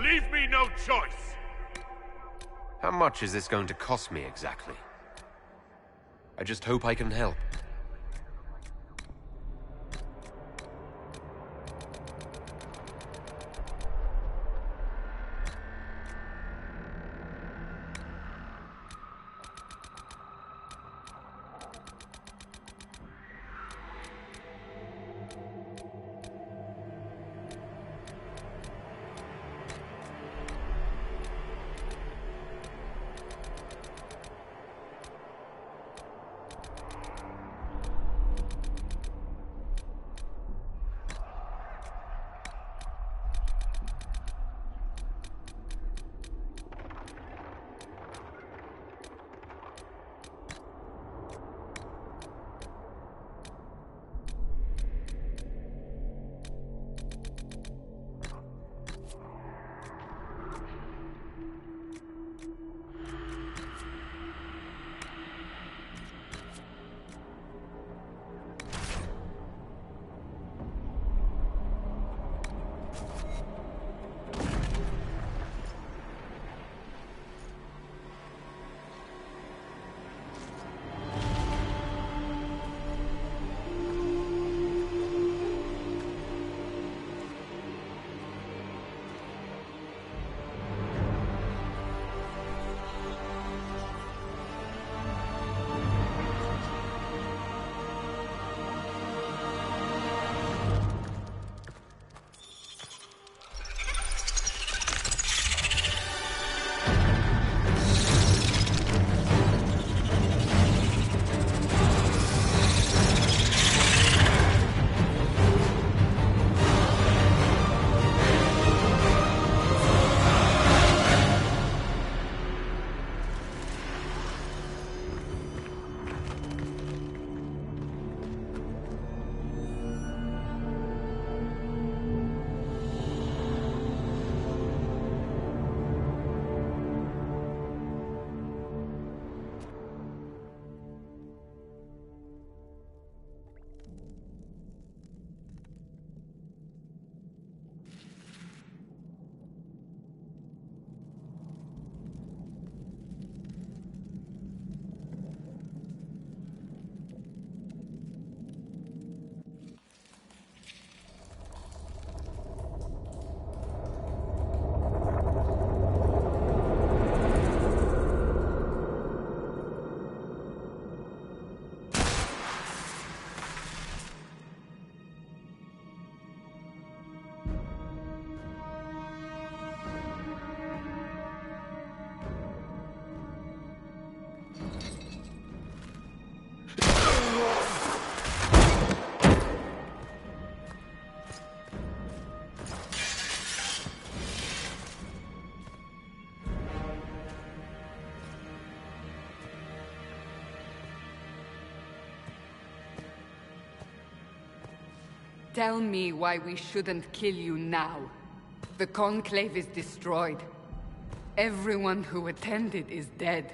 leave me no choice! How much is this going to cost me exactly? I just hope I can help. Tell me why we shouldn't kill you now. The Conclave is destroyed. Everyone who attended is dead.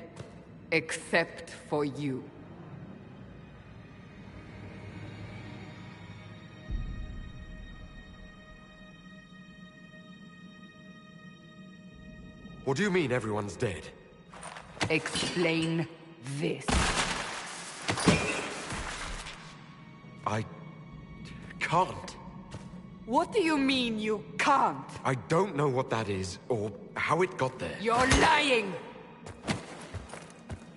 Except for you. What do you mean everyone's dead? Explain this. I can't. What do you mean you can't? I don't know what that is, or how it got there. You're lying!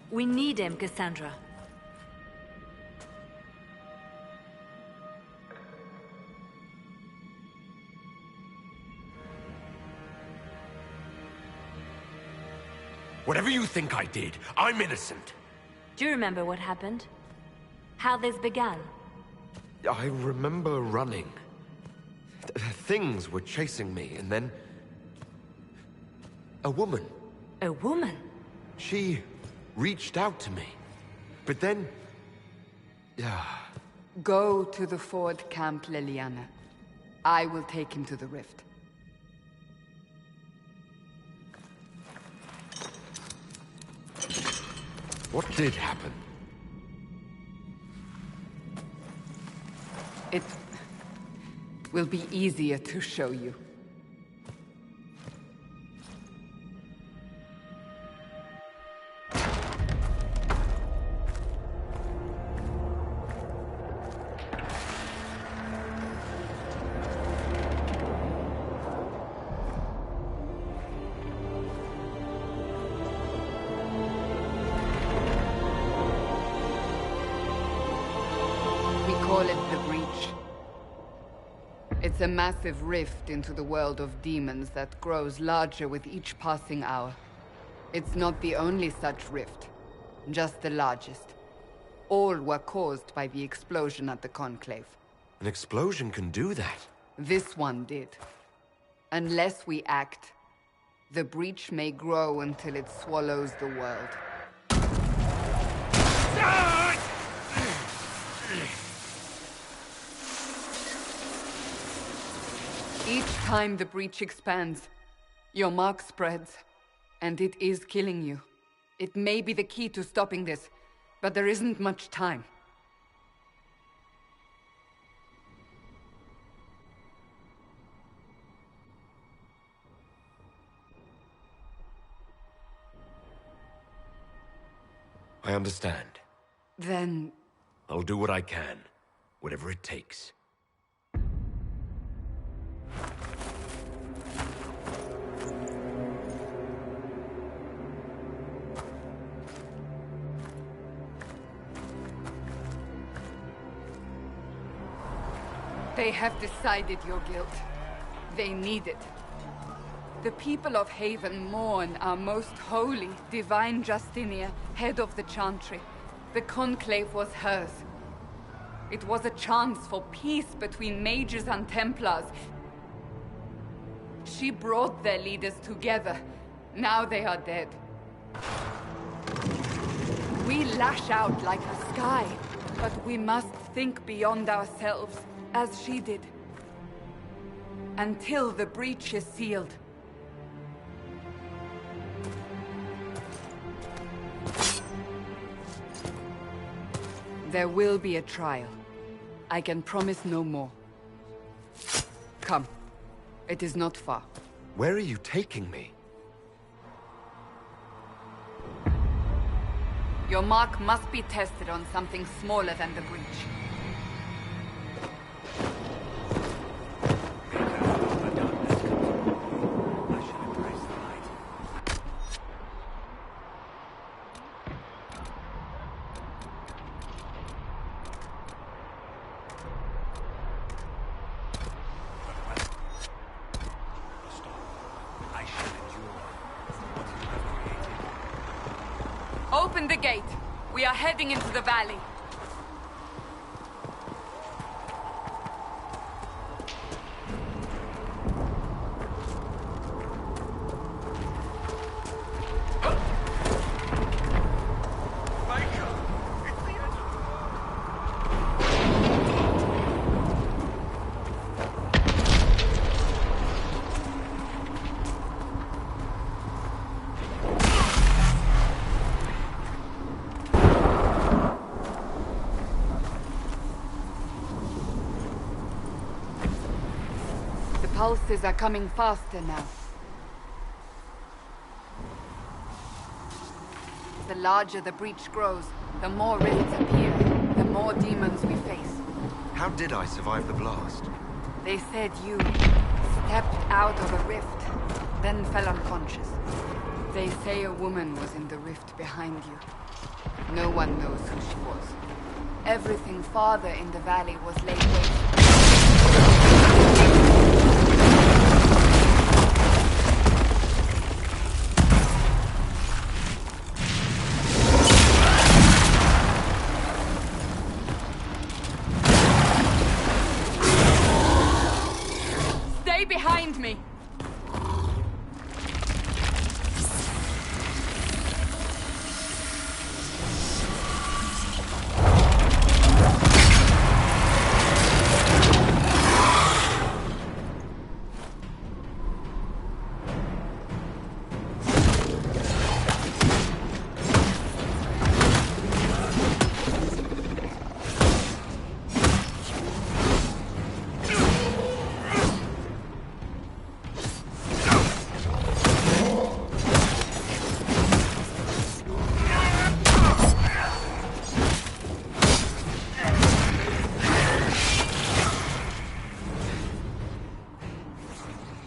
We need him, Cassandra. Whatever you think I did, I'm innocent. Do you remember what happened? How this began? I remember running. Things were chasing me, and then... a woman. A woman? She reached out to me. But then... Go to the Ford camp, Leliana. I will take him to the rift. What did happen? It will be easier to show you. It's a massive rift into the world of demons that grows larger with each passing hour. It's not the only such rift, just the largest. All were caused by the explosion at the Conclave. An explosion can do that? This one did. Unless we act, the breach may grow until it swallows the world. Each time the breach expands, your mark spreads, and it is killing you. It may be the key to stopping this, but there isn't much time. I understand. Then... I'll do what I can, whatever it takes. They have decided your guilt. They need it. The people of Haven mourn our most holy, divine Justinia, head of the Chantry. The Conclave was hers. It was a chance for peace between mages and Templars. She brought their leaders together. Now they are dead. We lash out like the sky, but we must think beyond ourselves, as she did. Until the breach is sealed. There will be a trial. I can promise no more. Come. It is not far. Where are you taking me? Your mark must be tested on something smaller than the breach. Open the gate. We are heading into the valley. Pulses are coming faster now. The larger the breach grows, the more rifts appear, the more demons we face. How did I survive the blast? They said you stepped out of a rift, then fell unconscious. They say a woman was in the rift behind you. No one knows who she was. Everything farther in the valley was laid waste. Behind me!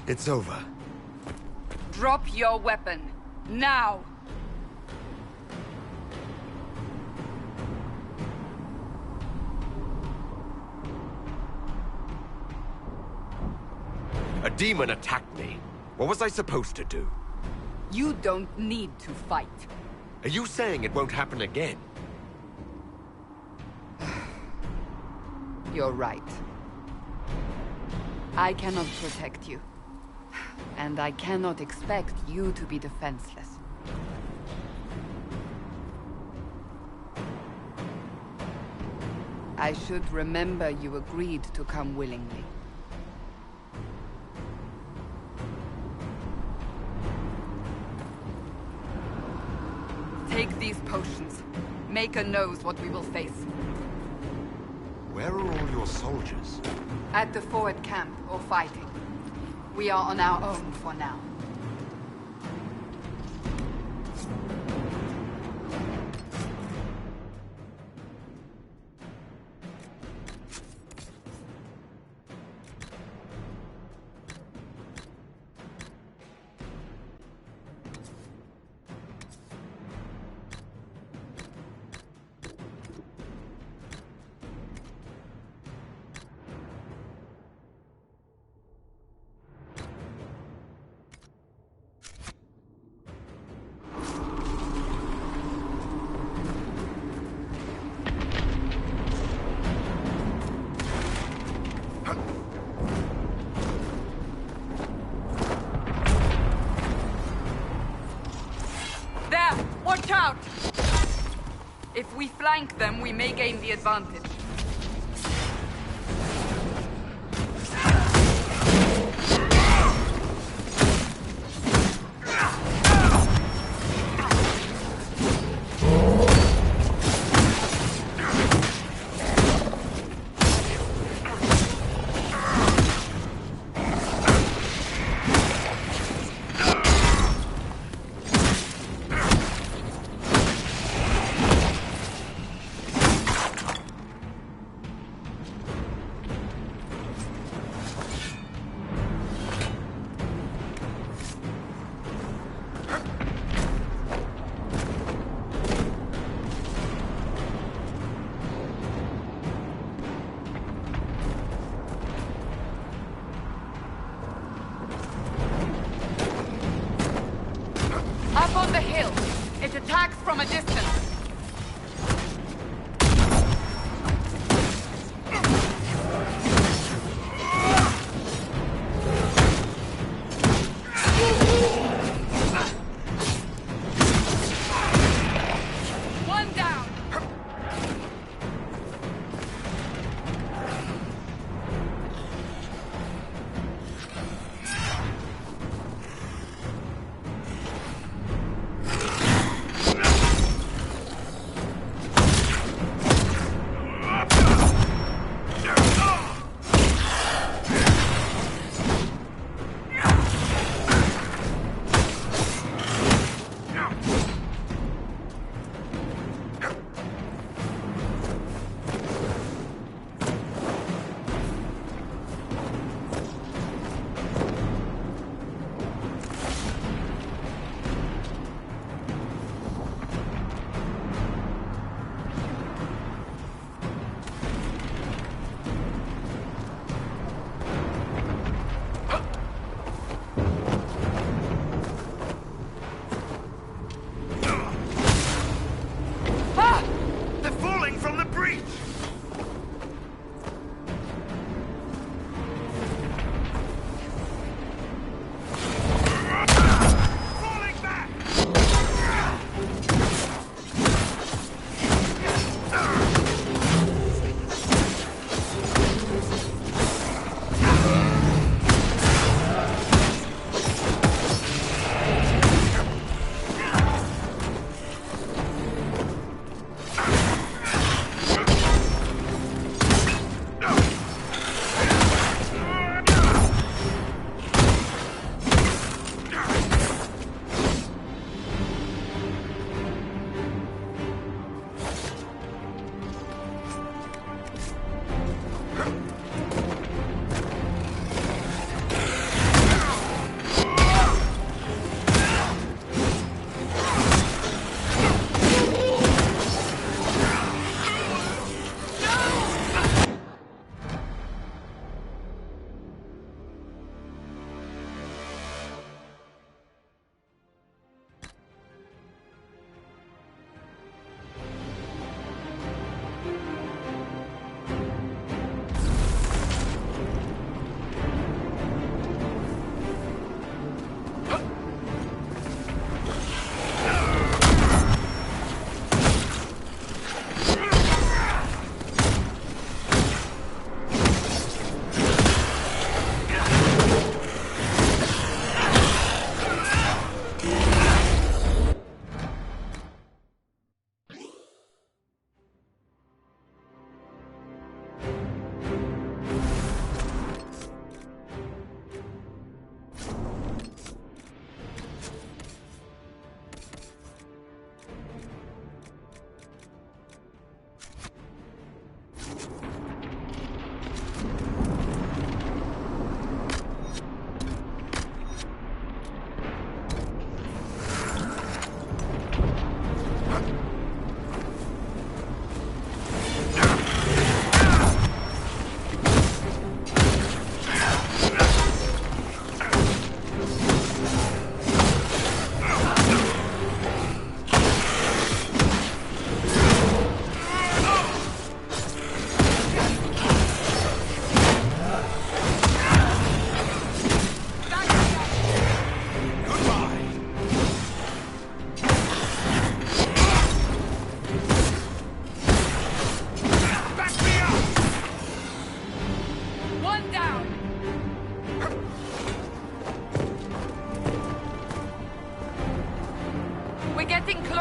It's over. Drop your weapon. Now! A demon attacked me. What was I supposed to do? You don't need to fight. Are you saying it won't happen again? You're right. I cannot protect you. And I cannot expect you to be defenseless. I should remember you agreed to come willingly. Take these potions. Maker knows what we will face. Where are all your soldiers? At the forward camp, or fighting. We are on our own for now. Watch out! If we flank them, we may gain the advantage. Up on the hill. It attacks from a distance. One down.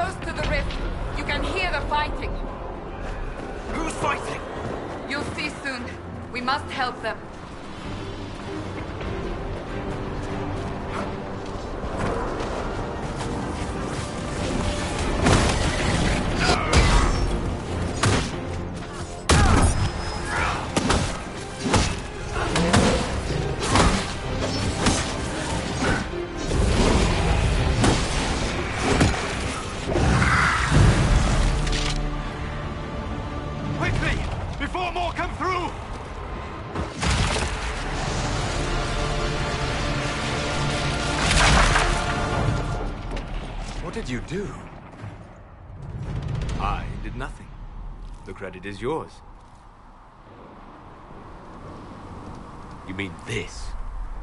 close to the rift. You can hear the fighting. Who's fighting? You'll see soon. We must help them. What did you do? I did nothing. The credit is yours. You mean this?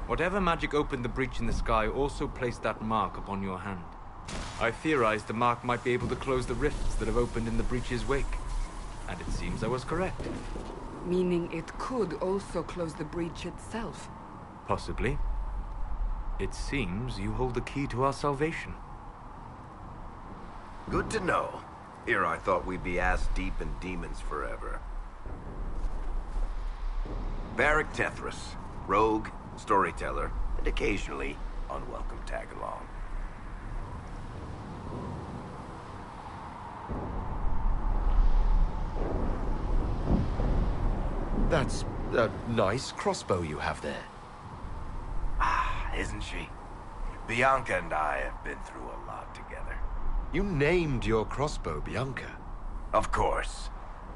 Whatever magic opened the breach in the sky also placed that mark upon your hand. I theorized the mark might be able to close the rifts that have opened in the breach's wake. And it seems I was correct. Meaning it could also close the breach itself. Possibly. It seems you hold the key to our salvation. Good to know. Here I thought we'd be ass-deep in demons forever. Varric Tethras, rogue, storyteller, and occasionally unwelcome tag-along. That's a nice crossbow you have there. Ah, isn't she? Bianca and I have been through a lot together. You named your crossbow Bianca. Of course.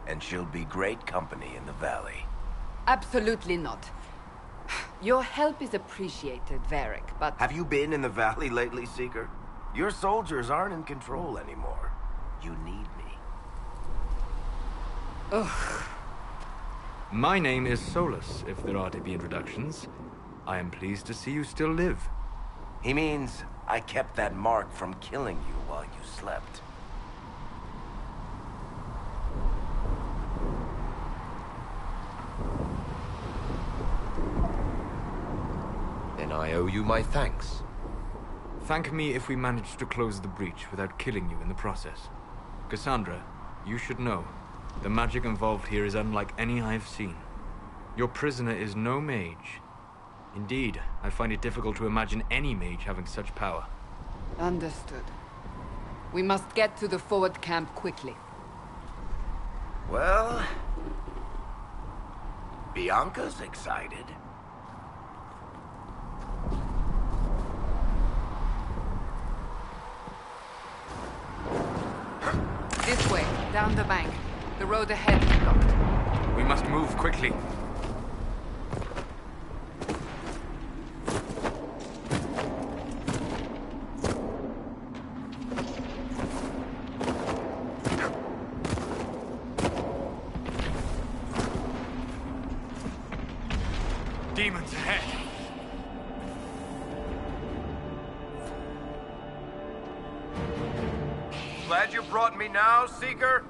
And she'll be great company in the valley. Absolutely not. Your help is appreciated, Varric, but... Have you been in the valley lately, Seeker? Your soldiers aren't in control anymore. You need me. Ugh. My name is Solus, if there are to be introductions. I am pleased to see you still live. He means I kept that mark from killing you while you slept. Then I owe you my thanks. Thank me if we manage to close the breach without killing you in the process. Cassandra, you should know, the magic involved here is unlike any I have seen. Your prisoner is no mage. Indeed, I find it difficult to imagine any mage having such power. Understood. We must get to the forward camp quickly. Well... Bianca's excited. This way, down the bank. The road ahead is blocked. We must move quickly. Demons ahead. Glad you brought me now, Seeker?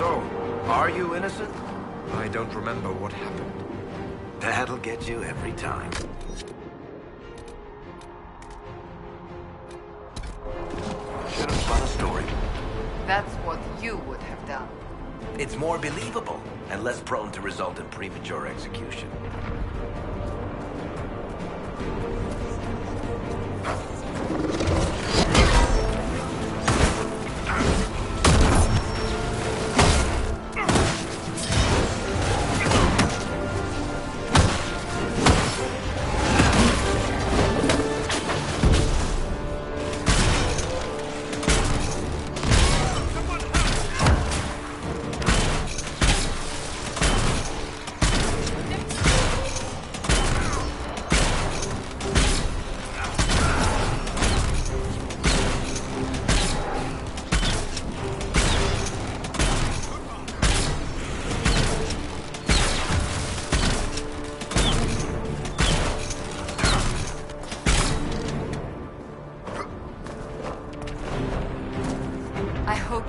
So, are you innocent? I don't remember what happened. That'll get you every time. Should have spun a story. That's what you would have done. It's more believable and less prone to result in premature execution.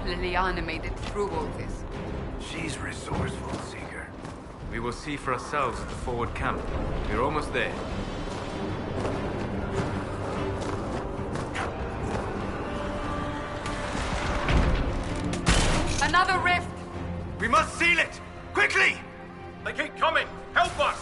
Liliana made it through all this. She's resourceful, Seeker. We will see for ourselves at the forward camp. We're almost there. Another rift! We must seal it! Quickly! They keep coming! Help us!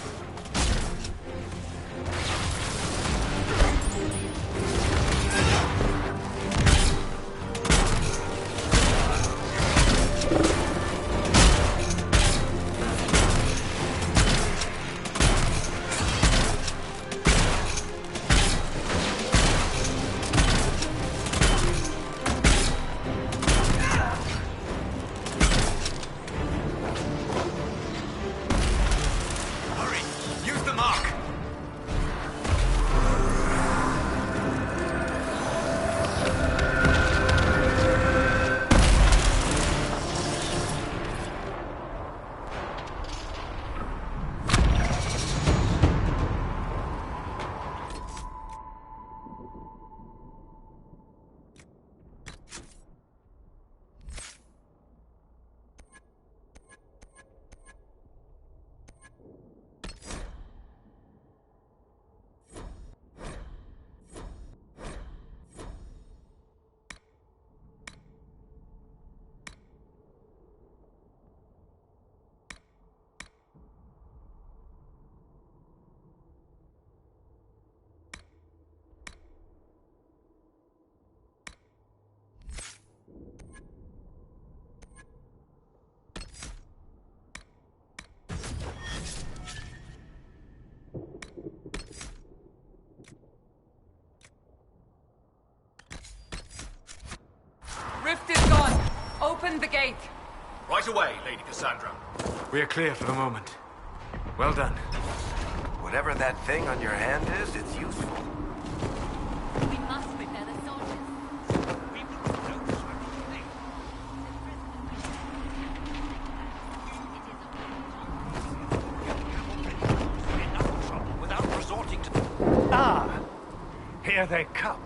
Rift is gone. Open the gate. Right away, Lady Cassandra. We are clear for the moment. Well done. Whatever that thing on your hand is, it's useful. We must repair the soldiers. Enough trouble without resorting to... Ah! Here they come.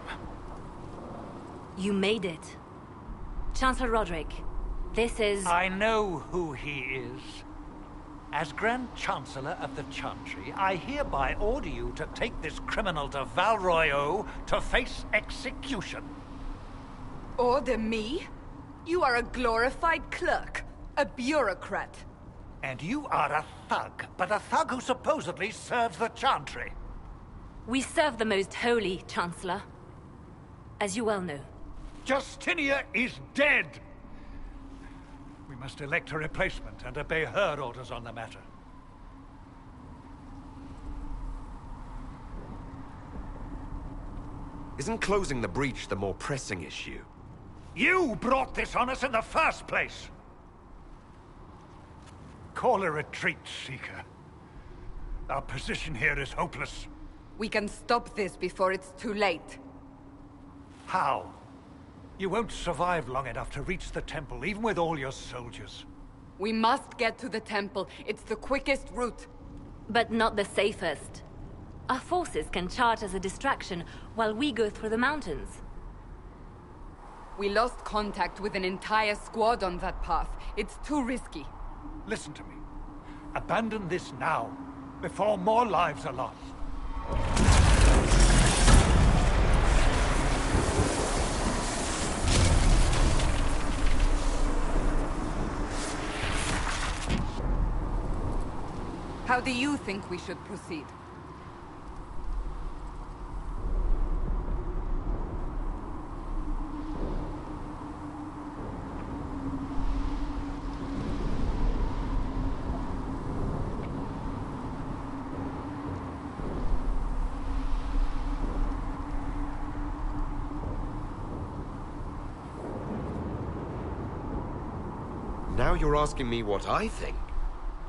You made it. Chancellor Roderick, this is... I know who he is. As Grand Chancellor of the Chantry, I hereby order you to take this criminal to Val Royeaux to face execution. Order me? You are a glorified clerk. A bureaucrat. And you are a thug, but a thug who supposedly serves the Chantry. We serve the most holy, Chancellor. As you well know. Justinia is dead! We must elect a replacement and obey her orders on the matter. Isn't closing the breach the more pressing issue? You brought this on us in the first place! Call a retreat, Seeker. Our position here is hopeless. We can stop this before it's too late. How? You won't survive long enough to reach the temple, even with all your soldiers. We must get to the temple. It's the quickest route. But not the safest. Our forces can charge as a distraction while we go through the mountains. We lost contact with an entire squad on that path. It's too risky. Listen to me. Abandon this now, before more lives are lost. How do you think we should proceed? Now you're asking me what I think?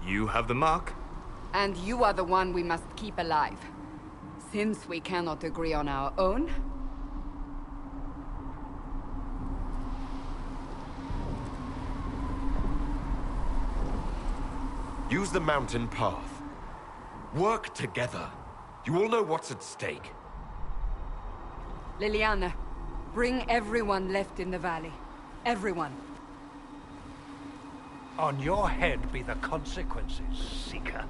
You have the mark. And you are the one we must keep alive. Since we cannot agree on our own... Use the mountain path. Work together. You all know what's at stake. Liliana, bring everyone left in the valley. Everyone. On your head be the consequences, Seeker.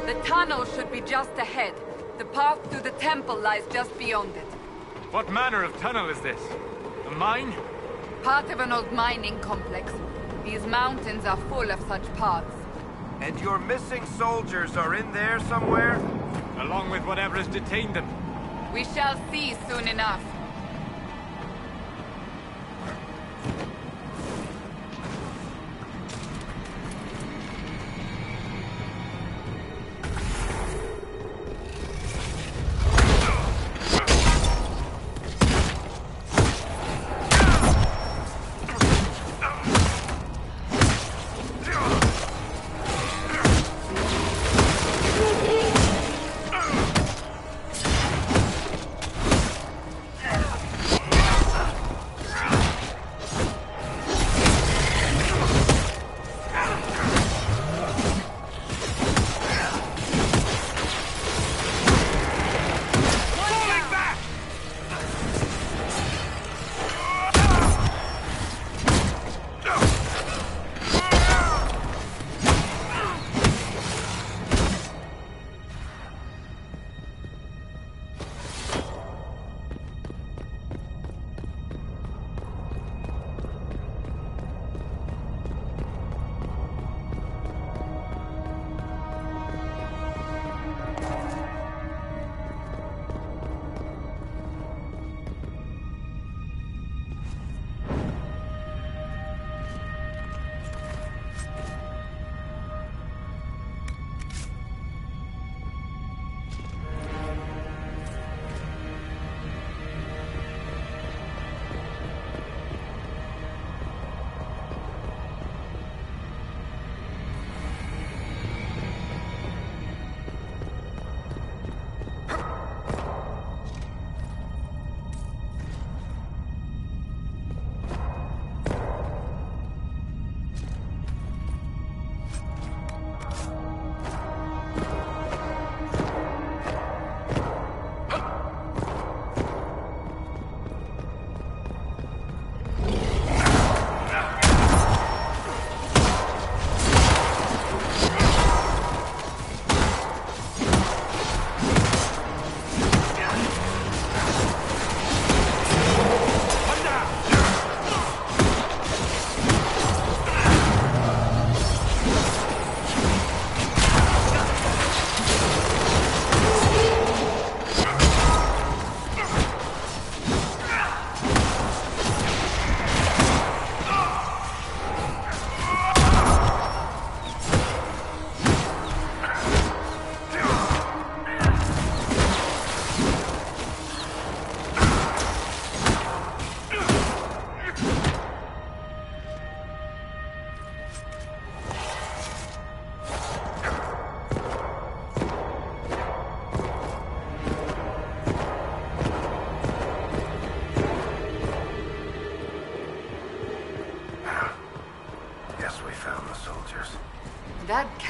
The tunnel should be just ahead. The path to the temple lies just beyond it. What manner of tunnel is this? A mine? Part of an old mining complex. These mountains are full of such paths. And your missing soldiers are in there somewhere? Along with whatever has detained them. We shall see soon enough.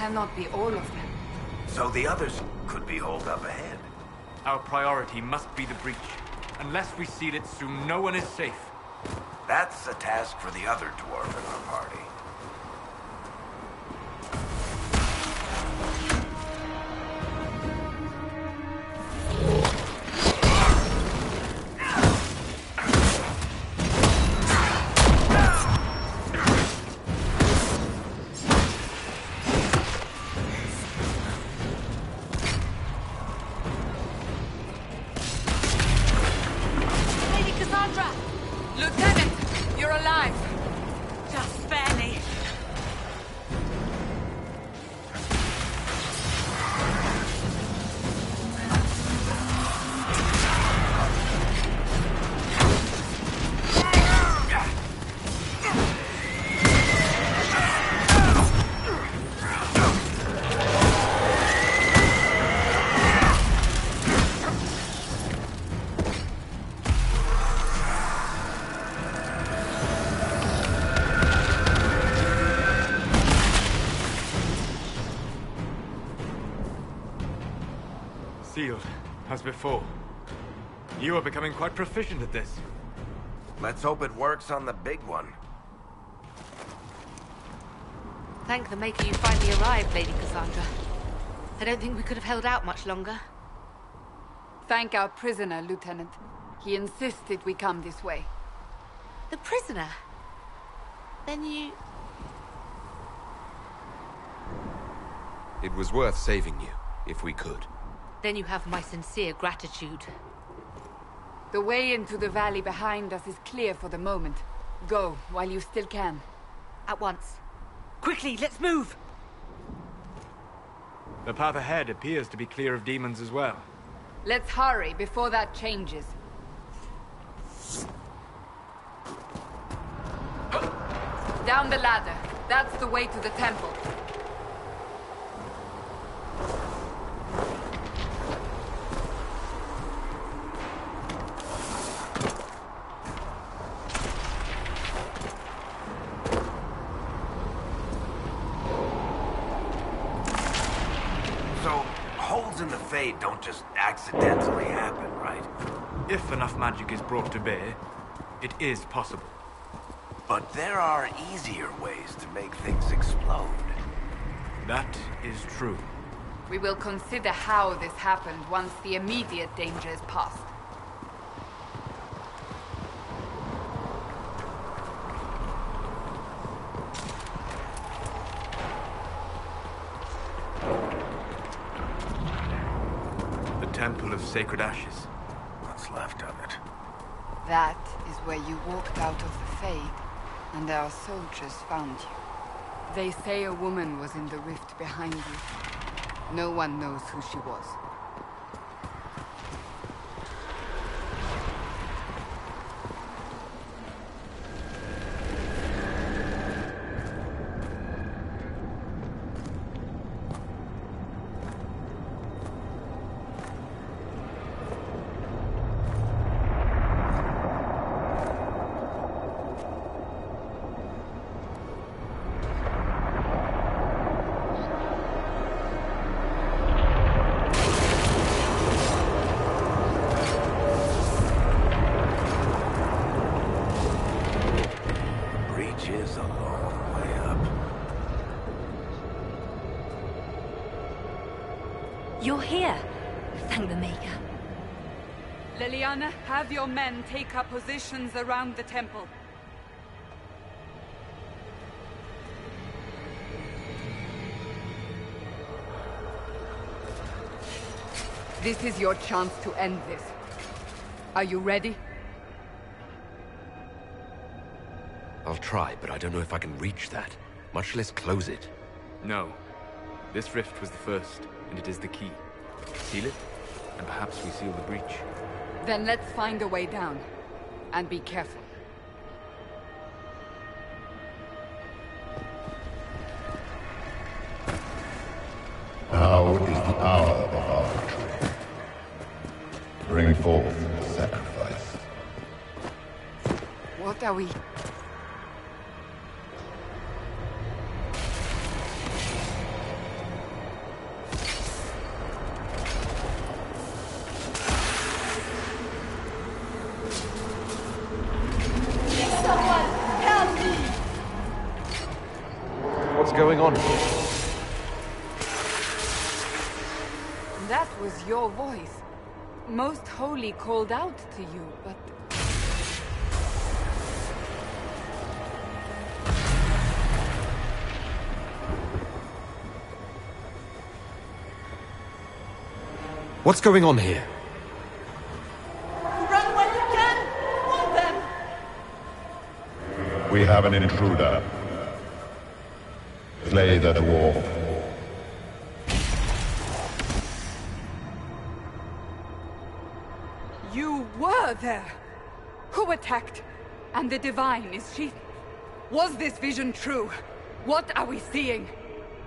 cannot be all of them. So the others could be holed up ahead. Our priority must be the breach. Unless we seal it soon, no one is safe. That's a task for the other dwarf in our party. Sealed, as before. You are becoming quite proficient at this. Let's hope it works on the big one. Thank the Maker you finally arrived, Lady Cassandra. I don't think we could have held out much longer. Thank our prisoner, Lieutenant. He insisted we come this way. The prisoner? Then you... It was worth saving you, if we could. Then you have my sincere gratitude. The way into the valley behind us is clear for the moment. Go, while you still can. At once. Quickly, let's move! The path ahead appears to be clear of demons as well. Let's hurry before that changes. Down the ladder. That's the way to the temple. Don't just accidentally happen, right? If enough magic is brought to bear, it is possible. But there are easier ways to make things explode. That is true. We will consider how this happened once the immediate danger is past. Temple of Sacred Ashes. What's left of it? That is where you walked out of the Fade, and our soldiers found you. They say a woman was in the rift behind you. No one knows who she was. You're here. Thank the Maker. Liliana, have your men take up positions around the temple. This is your chance to end this. Are you ready? I'll try, but I don't know if I can reach that, much less close it. No. This rift was the first, and it is the key. Seal it, and perhaps we seal the breach. Then let's find a way down. And be careful. Now is the hour of our victory. Bring forth the sacrifice. What are we... going on? That was your voice. Most Holy called out to you, but... What's going on here? Run while you can! Want them! We have an intruder. Slay the dwarf. You were there! Who attacked? And the Divine, is she... Was this vision true? What are we seeing?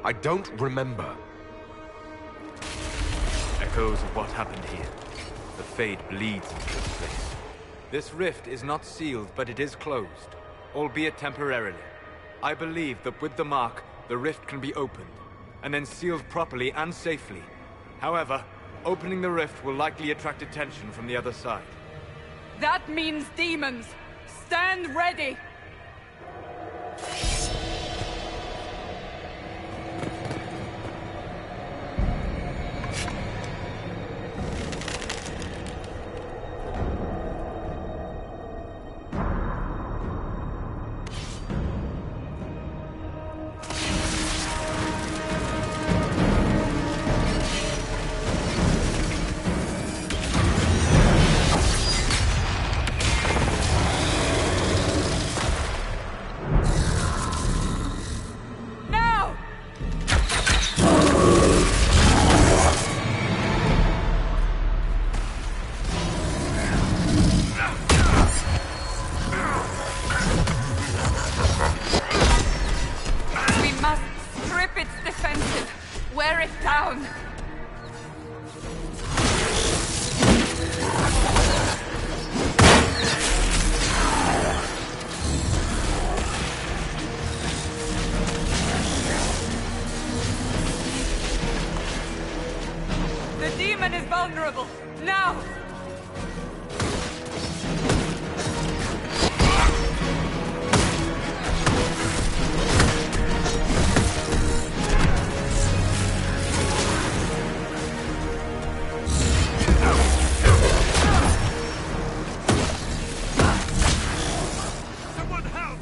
I don't remember. Echoes of what happened here. The Fade bleeds into this place. This rift is not sealed, but it is closed, albeit temporarily. I believe that with the mark, the rift can be opened, and then sealed properly and safely. However, opening the rift will likely attract attention from the other side. That means demons! Stand ready! Vulnerable! Now! Someone help!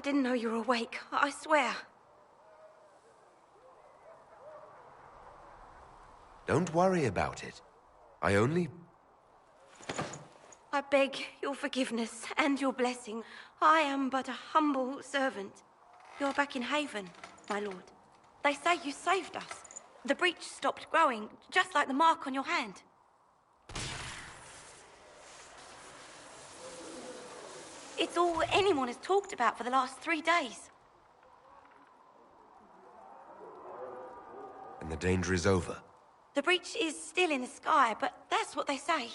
didn't know you were awake, I swear. Don't worry about it. I beg your forgiveness and your blessing. I am but a humble servant. You're back in Haven, my lord. They say you saved us. The breach stopped growing, just like the mark on your hand. It's all anyone has talked about for the last 3 days. And the danger is over. The breach is still in the sky, but that's what they say.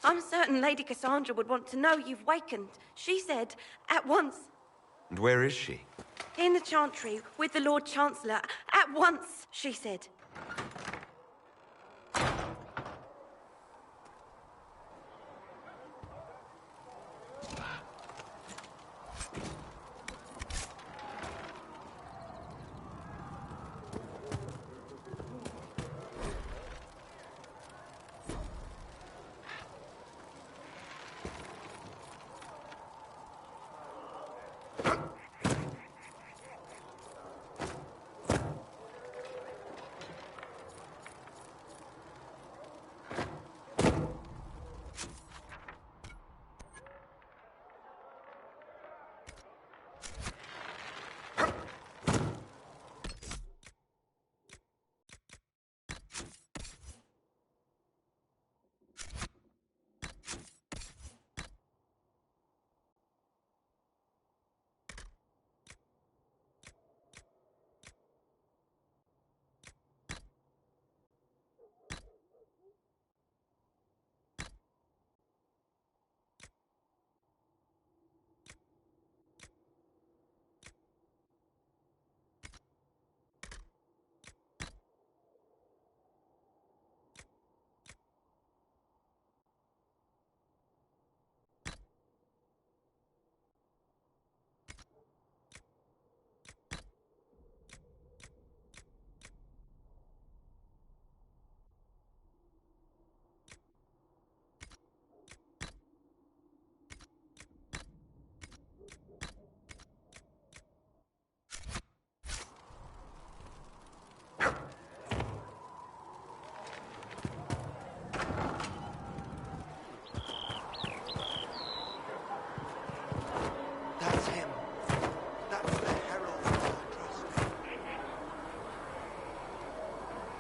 I'm certain Lady Cassandra would want to know you've wakened. She said, at once. And where is she? In the Chantry, with the Lord Chancellor. At once, she said.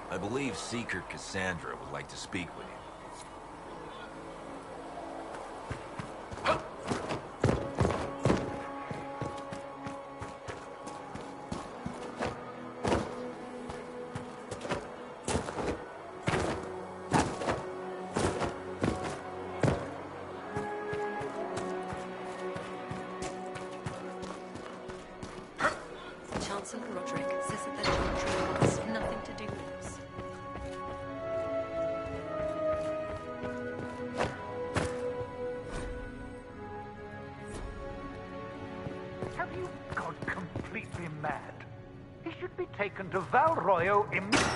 I believe Seeker Cassandra would like to speak with you. Chancellor Roderick says that the country wants nothing to do with us. Have you gone completely mad? He should be taken to Valroyo immediately.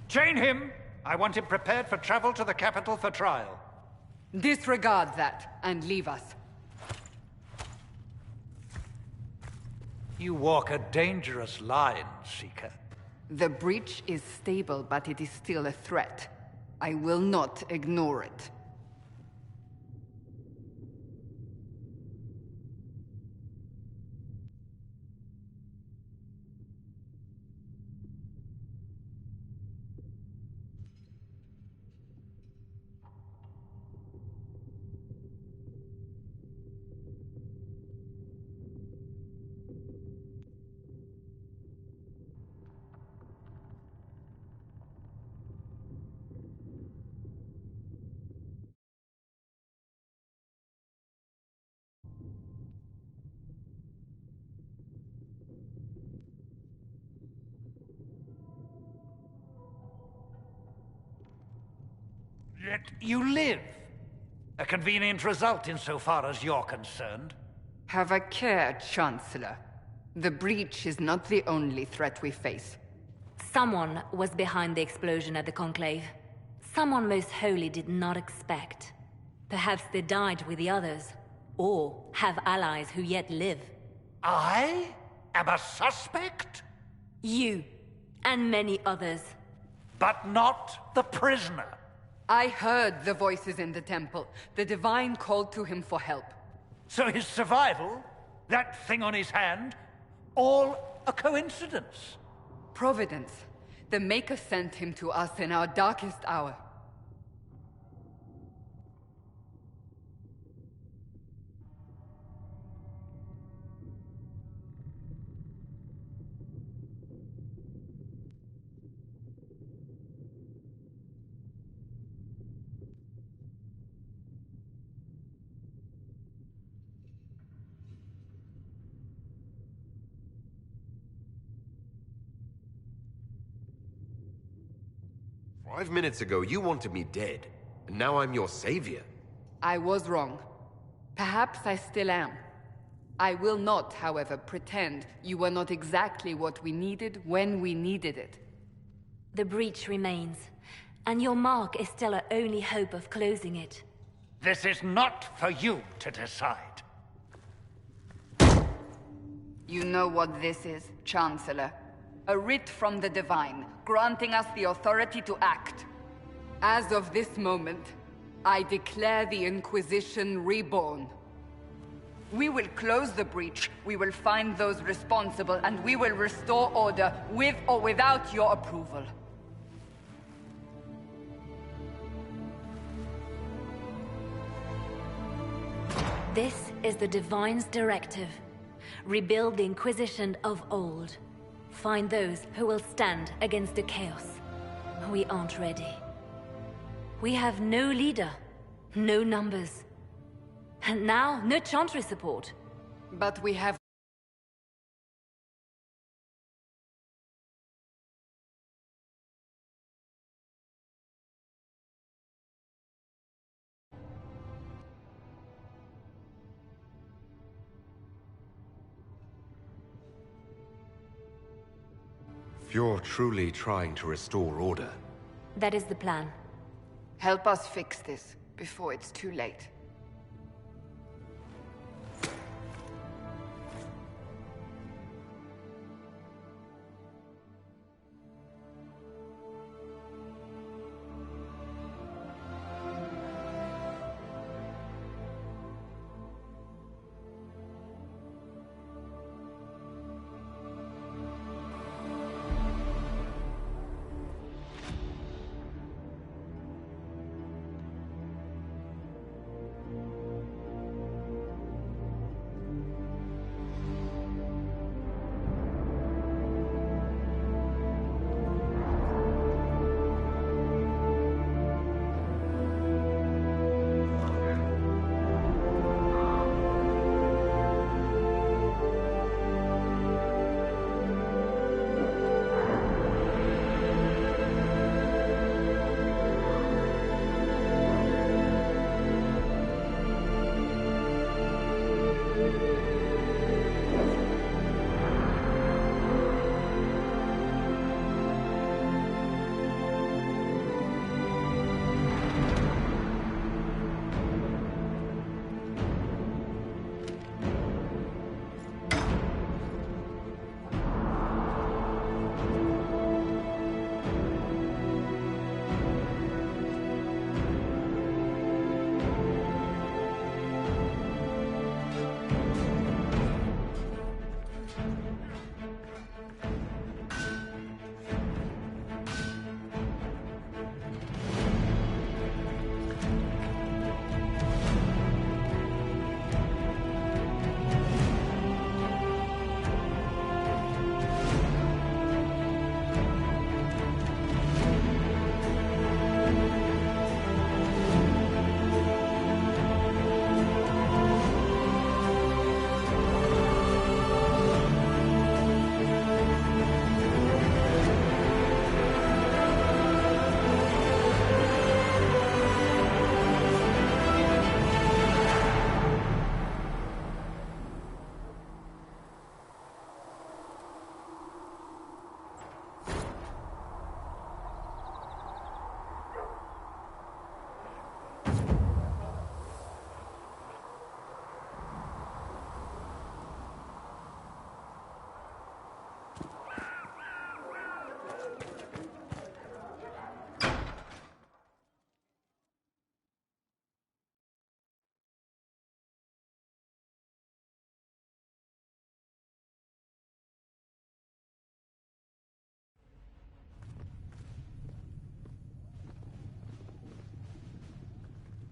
Chain him! I want him prepared for travel to the capital for trial. Disregard that and leave us. You walk a dangerous line, Seeker. The breach is stable, but it is still a threat. I will not ignore it. Yet you live. A convenient result insofar as you're concerned. Have a care, Chancellor. The breach is not the only threat we face. Someone was behind the explosion at the Conclave. Someone Most Holy did not expect. Perhaps they died with the others. or have allies who yet live. I am a suspect? You, and many others. But not the prisoner. I heard the voices in the temple. The Divine called to him for help. So his survival, that thing on his hand, all a coincidence? Providence. The Maker sent him to us in our darkest hour. "5 minutes ago, you wanted me dead, and now I'm your savior." I was wrong. Perhaps I still am. I will not, however, pretend you were not exactly what we needed when we needed it. The breach remains, and your mark is still our only hope of closing it. This is not for you to decide. You know what this is, Chancellor. A writ from the Divine, granting us the authority to act. As of this moment, I declare the Inquisition reborn. We will close the breach, we will find those responsible, and we will restore order, with or without your approval. This is the Divine's directive. Rebuild the Inquisition of old. Find those who will stand against the chaos. We aren't ready. We have no leader, no numbers. And now, no Chantry support. But we have... If you're truly trying to restore order, That is the plan. Help us fix this, before it's too late.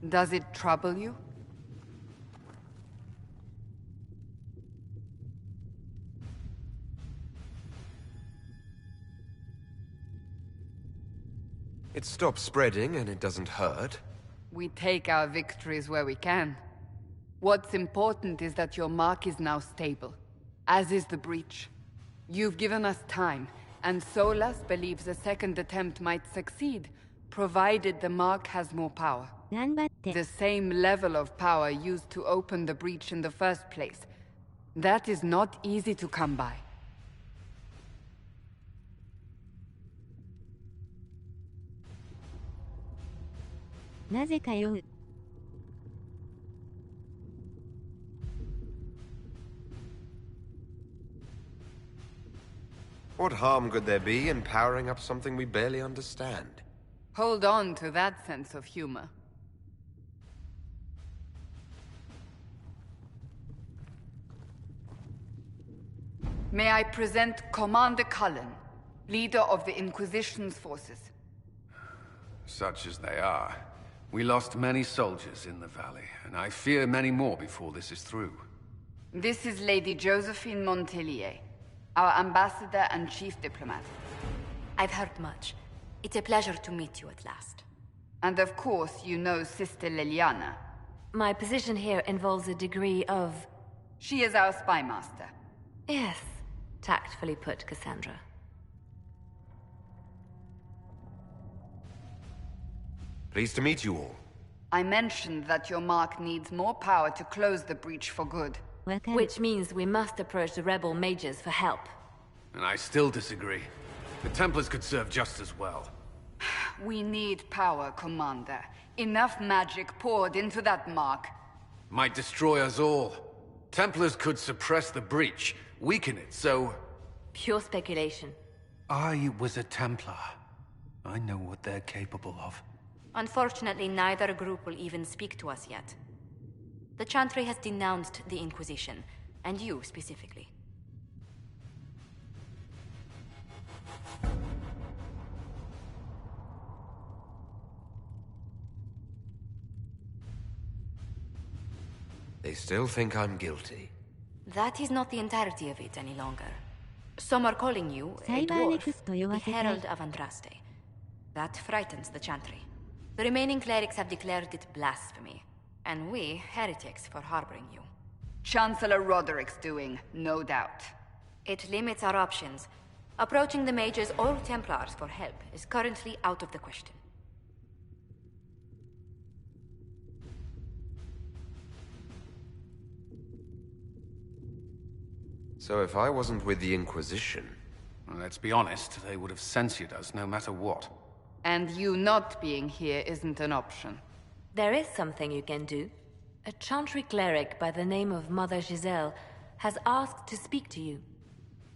Does it trouble you? It stops spreading and it doesn't hurt. We take our victories where we can. What's important is that your mark is now stable, as is the breach. You've given us time, and Solas believes a second attempt might succeed, provided the mark has more power. The same level of power used to open the breach in the first place. That is not easy to come by. What harm could there be in powering up something we barely understand? Hold on to that sense of humor. May I present Commander Cullen, leader of the Inquisition's forces. Such as they are. We lost many soldiers in the valley, and I fear many more before this is through. This is Lady Josephine Montelier, our ambassador and chief diplomat. I've heard much. It's a pleasure to meet you at last. And of course, you know Sister Liliana. My position here involves a degree of... She is our spy master. Yes, tactfully put, Cassandra. Pleased to meet you all. I mentioned that your mark needs more power to close the breach for good. Which means we must approach the rebel mages for help. And I still disagree. The Templars could serve just as well. We need power, Commander. Enough magic poured into that mark. Might destroy us all. Templars could suppress the breach, weaken it, so... Pure speculation. I was a Templar. I know what they're capable of. Unfortunately, neither group will even speak to us yet. The Chantry has denounced the Inquisition, and you specifically. They still think I'm guilty. That is not the entirety of it any longer. Some are calling you a dwarf, the Herald of Andraste. That frightens the Chantry. The remaining clerics have declared it blasphemy, and we, heretics, for harboring you. Chancellor Roderick's doing, no doubt. It limits our options. Approaching the mages or Templars for help is currently out of the question. So if I wasn't with the Inquisition... Well, let's be honest, they would have censured us no matter what. And you not being here isn't an option. There is something you can do. A Chantry cleric by the name of Mother Giselle has asked to speak to you.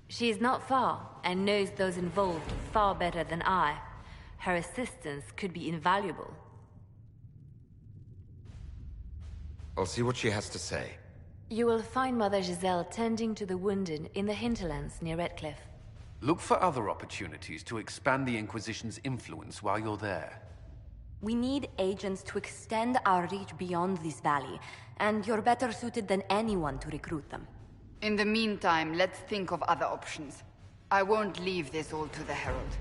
She is not far, and knows those involved far better than I. Her assistance could be invaluable. I'll see what she has to say. You will find Mother Giselle tending to the wounded in the hinterlands near Redcliffe. Look for other opportunities to expand the Inquisition's influence while you're there. We need agents to extend our reach beyond this valley, and you're better suited than anyone to recruit them. In the meantime, let's think of other options. I won't leave this all to the Herald.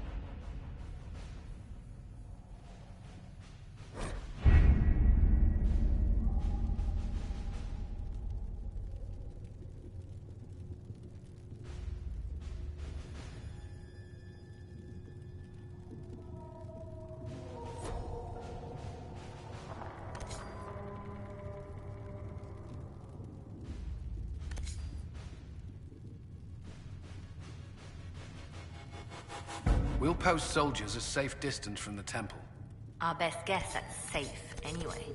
We'll post soldiers a safe distance from the temple. Our best guess at safe, anyway.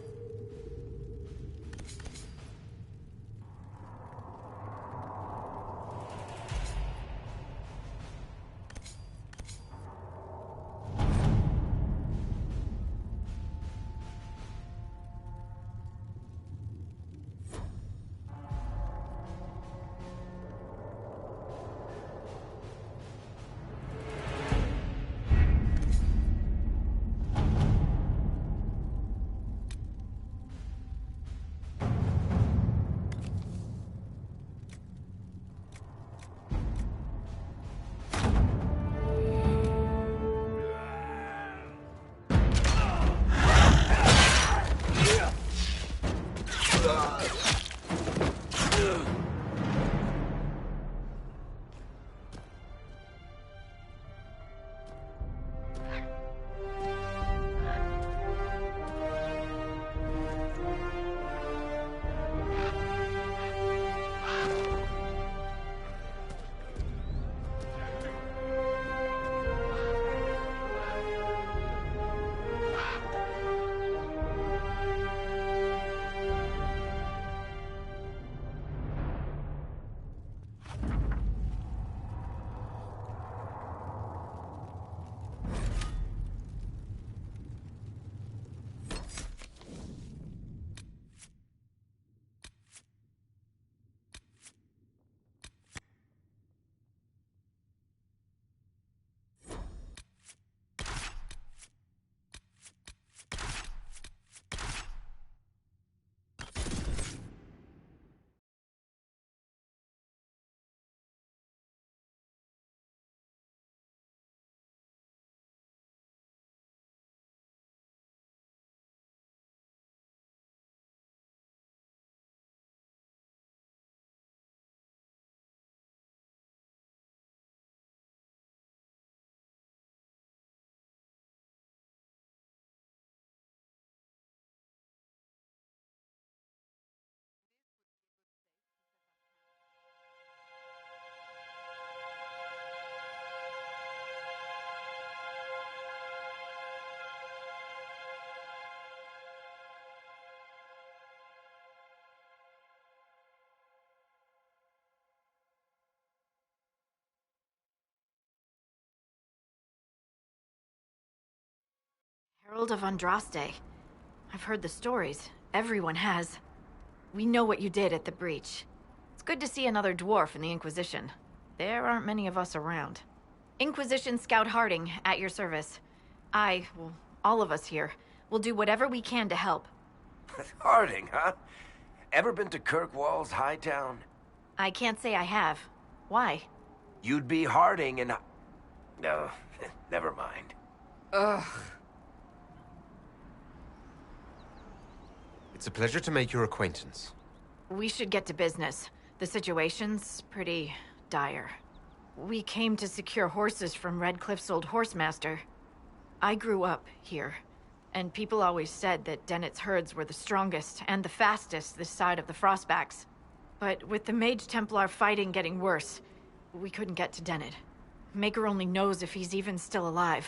Herald of Andraste. I've heard the stories. Everyone has. We know what you did at the breach. It's good to see another dwarf in the Inquisition. There aren't many of us around. Inquisition Scout Harding, at your service. Well, all of us here, will do whatever we can to help. Harding, huh? Ever been to Kirkwall's Hightown? I can't say I have. Why? You'd be Harding and... No, never mind. Ugh. It's a pleasure to make your acquaintance. We should get to business. The situation's pretty dire. We came to secure horses from Redcliffe's old horsemaster. I grew up here, and people always said that Dennett's herds were the strongest and the fastest this side of the Frostbacks. But with the Mage Templar fighting getting worse, we couldn't get to Dennett. Maker only knows if he's even still alive.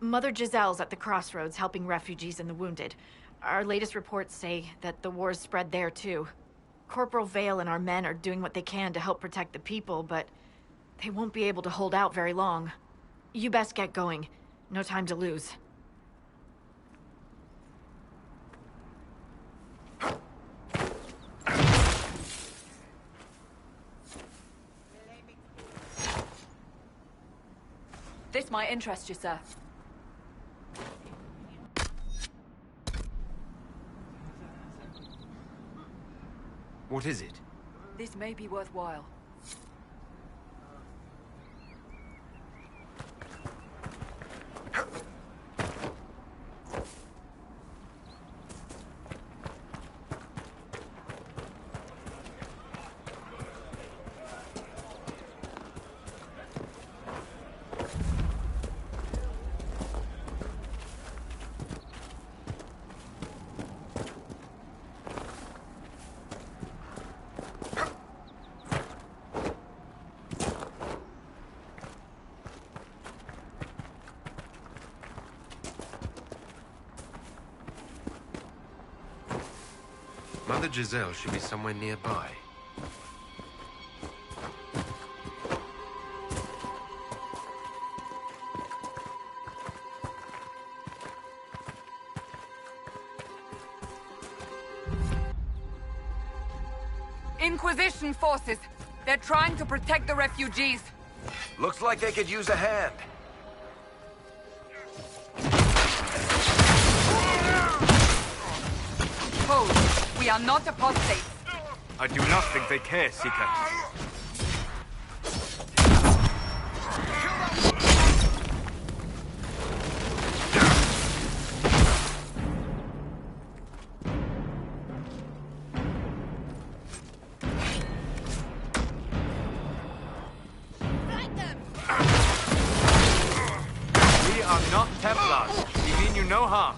Mother Giselle's at the crossroads helping refugees and the wounded. Our latest reports say that the war's spread there too. Corporal Vale and our men are doing what they can to help protect the people, but they won't be able to hold out very long. You best get going. No time to lose. This might interest you, sir. What is it? This may be worthwhile. Mother Giselle should be somewhere nearby. Inquisition forces. They're trying to protect the refugees. Looks like they could use a hand. Hold. We are not apostates. I do not think they care, Seeker. We are not Templars. We mean you no harm.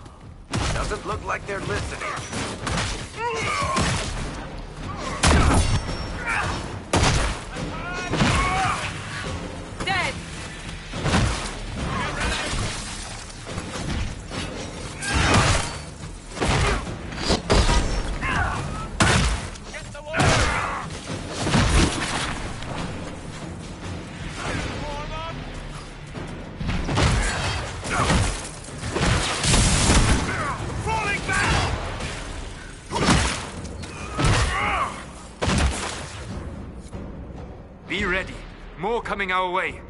Doesn't look like they're listening. Dead! Be ready. More coming our way.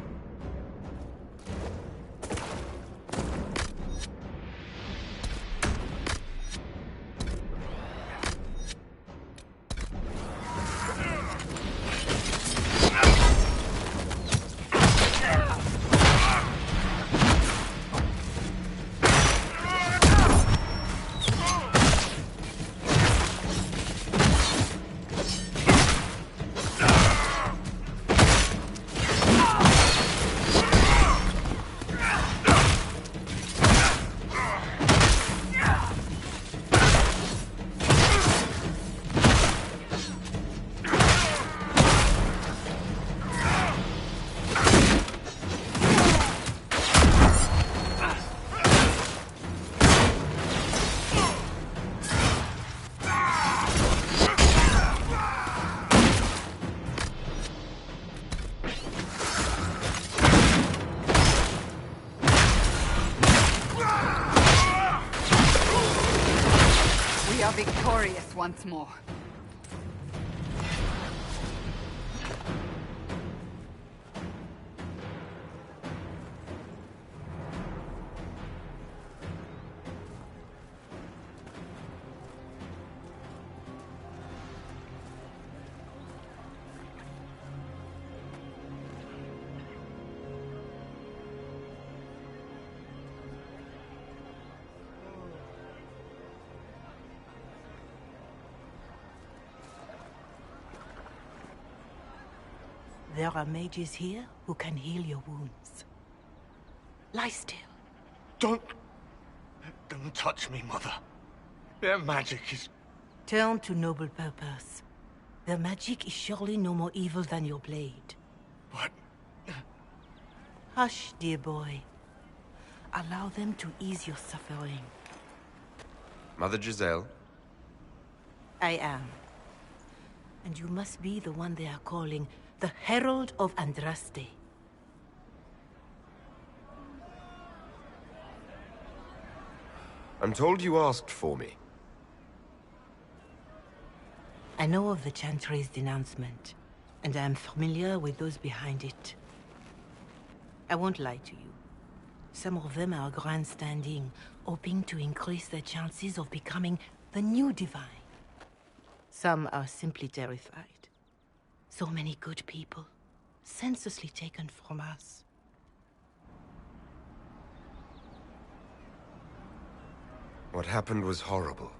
glorious once more. There are mages here who can heal your wounds. Lie still. Don't touch me, Mother. Their magic is... Turn to noble purpose. Their magic is surely no more evil than your blade. What? Hush, dear boy. Allow them to ease your suffering. Mother Giselle? I am. And you must be the one they are calling the Herald of Andraste. I'm told you asked for me. I know of the Chantry's denouncement, and I am familiar with those behind it. I won't lie to you. Some of them are grandstanding, hoping to increase their chances of becoming the new divine. Some are simply terrified. So many good people, senselessly taken from us. What happened was horrible.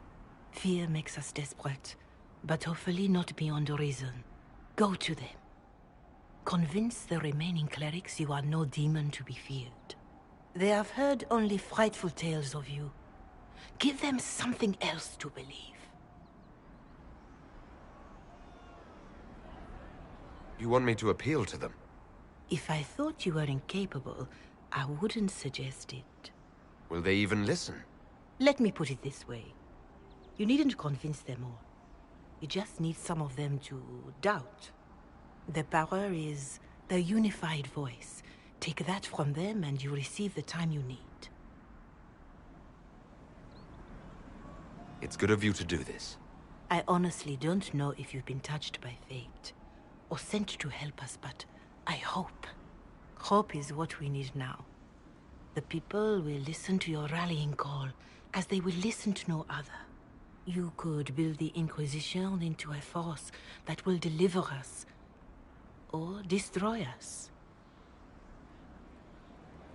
Fear makes us desperate, but hopefully not beyond reason. Go to them. Convince the remaining clerics you are no demon to be feared. They have heard only frightful tales of you. Give them something else to believe. You want me to appeal to them? If I thought you were incapable, I wouldn't suggest it. Will they even listen? Let me put it this way. You needn't convince them all. You just need some of them to doubt. Their power is their unified voice. Take that from them and you receive the time you need. It's good of you to do this. I honestly don't know if you've been touched by fate, or sent to help us, but I hope. Hope is what we need now. The people will listen to your rallying call, as they will listen to no other. You could build the Inquisition into a force that will deliver us, or destroy us.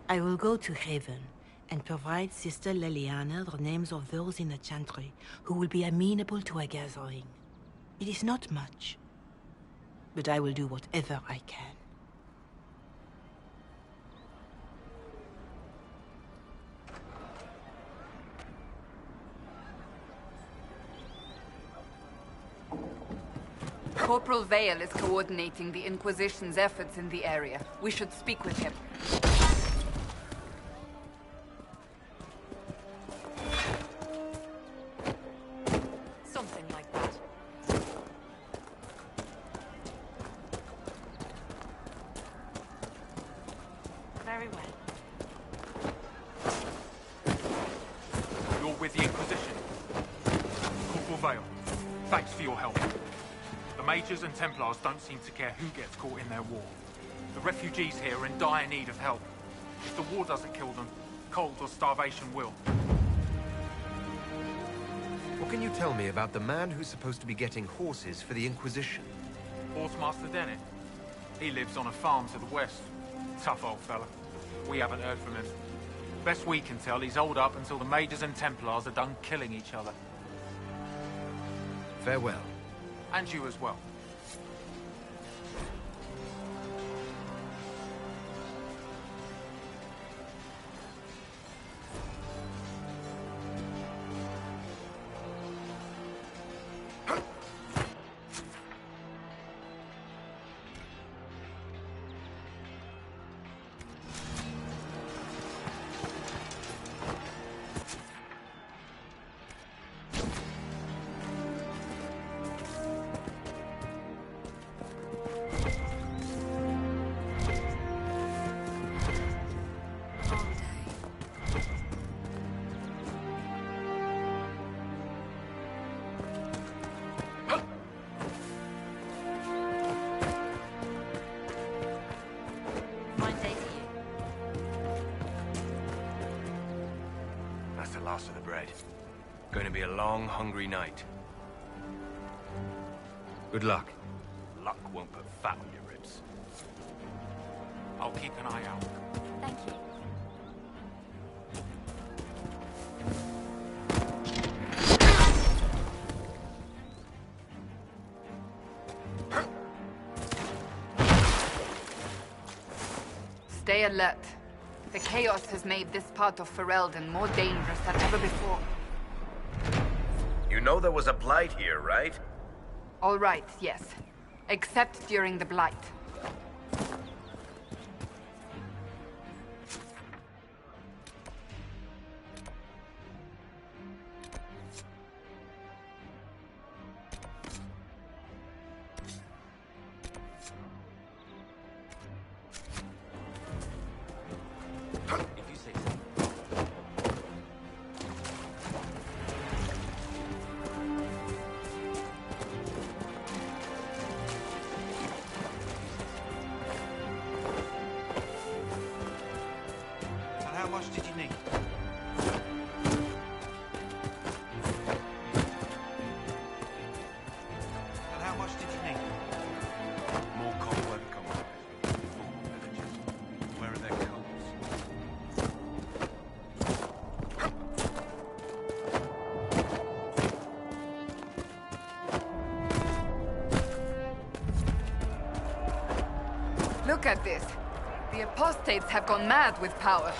I will go to Haven, and provide Sister Leliana the names of those in the Chantry who will be amenable to a gathering. It is not much, but I will do whatever I can. Corporal Vale is coordinating the Inquisition's efforts in the area. We should speak with him. Something like that. Very well. You're with the Inquisition. Corporal Vale, thanks for your help. The Mages and Templars don't seem to care who gets caught in their war. The refugees here are in dire need of help. If the war doesn't kill them, cold or starvation will. What can you tell me about the man who's supposed to be getting horses for the Inquisition? Horsemaster Dennett. He lives on a farm to the west. Tough old fella. We haven't heard from him. Best we can tell, he's holed up until the Mages and Templars are done killing each other. Farewell. And you as well. last of the bread. Going to be a long, hungry night. Good luck. Luck won't put fat on your ribs. I'll keep an eye out. Thank you. Stay alert. The chaos has made this part of Ferelden more dangerous than ever before. You know there was a blight here, right? All right, yes. Except during the Blight. How much did you need? And how much did you need? More cobweb comrades. More villagers. Where are their coals? Look at this. The apostates have gone mad with power.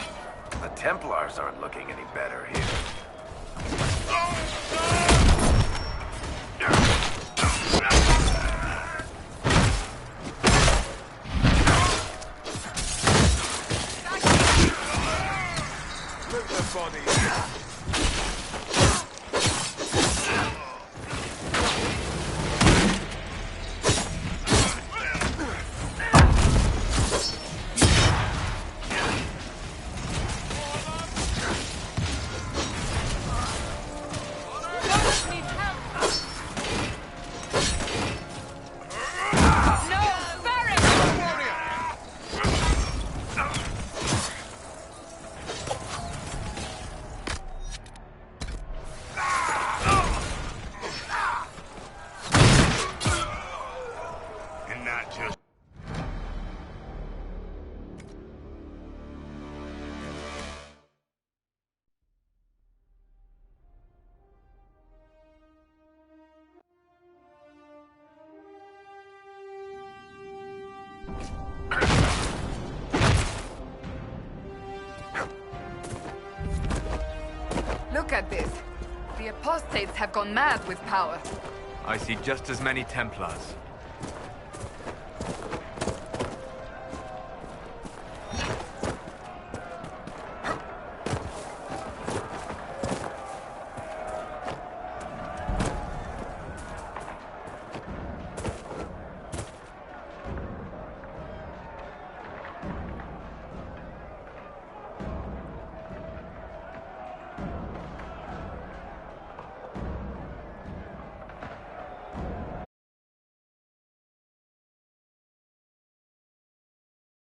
The Templars aren't looking any better here. Look at the body. Look at this. The apostates have gone mad with power. I see just as many Templars.